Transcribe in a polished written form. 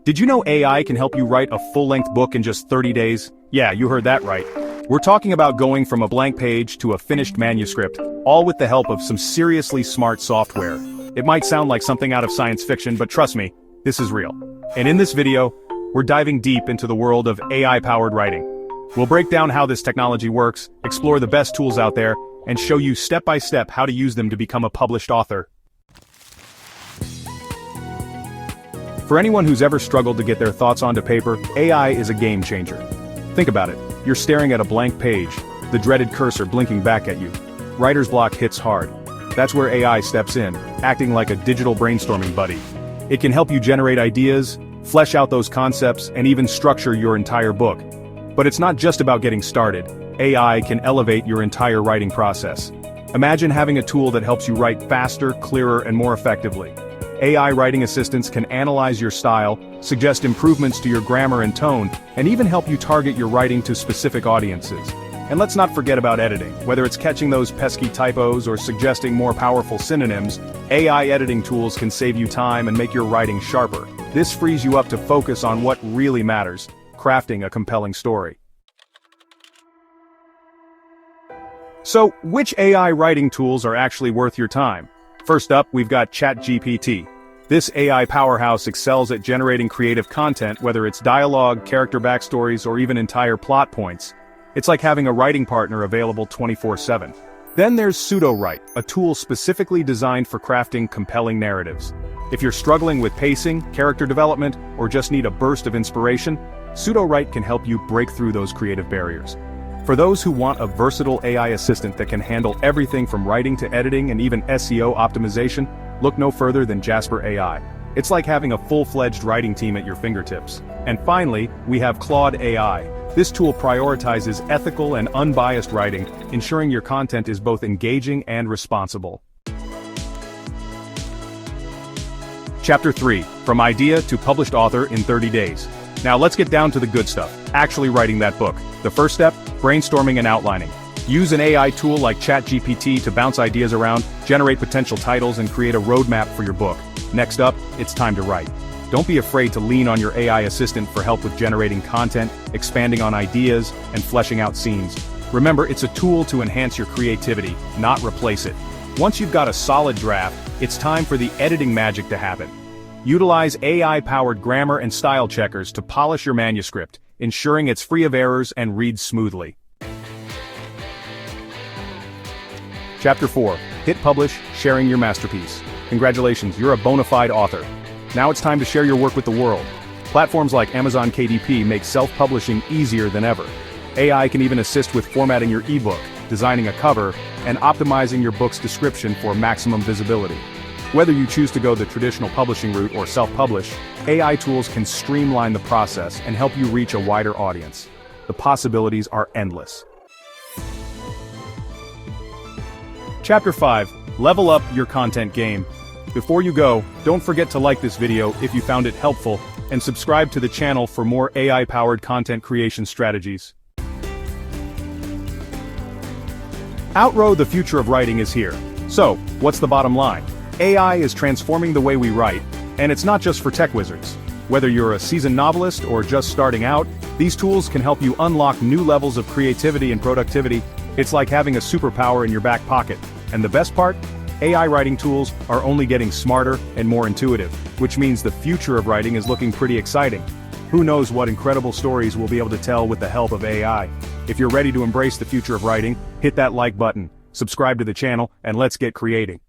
Did you know AI can help you write a full-length book in just 30 days? Yeah, you heard that right. We're talking about going from a blank page to a finished manuscript, all with the help of some seriously smart software. It might sound like something out of science fiction, but trust me, this is real. And in this video, we're diving deep into the world of AI-powered writing. We'll break down how this technology works, explore the best tools out there, and show you step-by-step how to use them to become a published author. For anyone who's ever struggled to get their thoughts onto paper, AI is a game changer. Think about it. You're staring at a blank page, the dreaded cursor blinking back at you. Writer's block hits hard. That's where AI steps in, acting like a digital brainstorming buddy. It can help you generate ideas, flesh out those concepts, and even structure your entire book. But it's not just about getting started. AI can elevate your entire writing process. Imagine having a tool that helps you write faster, clearer, and more effectively. AI writing assistants can analyze your style, suggest improvements to your grammar and tone, and even help you target your writing to specific audiences. And let's not forget about editing. Whether it's catching those pesky typos or suggesting more powerful synonyms, AI editing tools can save you time and make your writing sharper. This frees you up to focus on what really matters, crafting a compelling story. So, which AI writing tools are actually worth your time? First up, we've got ChatGPT. This AI powerhouse excels at generating creative content, whether it's dialogue, character backstories, or even entire plot points. It's like having a writing partner available 24/7. Then there's Sudowrite, a tool specifically designed for crafting compelling narratives. If you're struggling with pacing, character development, or just need a burst of inspiration, Sudowrite can help you break through those creative barriers. For those who want a versatile AI assistant that can handle everything from writing to editing and even SEO optimization, look no further than Jasper AI. It's like having a full-fledged writing team at your fingertips. And finally, we have Claude AI. This tool prioritizes ethical and unbiased writing, ensuring your content is both engaging and responsible. Chapter 3, From Idea to Published Author in 30 Days. Now let's get down to the good stuff, actually writing that book. The first step, brainstorming and outlining. Use an AI tool like ChatGPT to bounce ideas around, generate potential titles, and create a roadmap for your book. Next up, it's time to write. Don't be afraid to lean on your AI assistant for help with generating content, expanding on ideas, and fleshing out scenes. Remember, it's a tool to enhance your creativity, not replace it. Once you've got a solid draft, it's time for the editing magic to happen. Utilize AI-powered grammar and style checkers to polish your manuscript, ensuring it's free of errors and reads smoothly. Chapter 4, Hit Publish, Sharing Your Masterpiece. Congratulations, you're a bona fide author. Now it's time to share your work with the world. Platforms like Amazon KDP make self-publishing easier than ever. AI can even assist with formatting your ebook, designing a cover, and optimizing your book's description for maximum visibility. Whether you choose to go the traditional publishing route or self-publish, AI tools can streamline the process and help you reach a wider audience. The possibilities are endless. Chapter 5, Level Up Your Content Game. Before you go, don't forget to like this video if you found it helpful, and subscribe to the channel for more AI-powered content creation strategies. Outgrow the future of writing is here. So, what's the bottom line? AI is transforming the way we write, and it's not just for tech wizards. Whether you're a seasoned novelist or just starting out, these tools can help you unlock new levels of creativity and productivity. It's like having a superpower in your back pocket. And the best part? AI writing tools are only getting smarter and more intuitive, which means the future of writing is looking pretty exciting. Who knows what incredible stories we'll be able to tell with the help of AI. If you're ready to embrace the future of writing, hit that like button, subscribe to the channel, and let's get creating.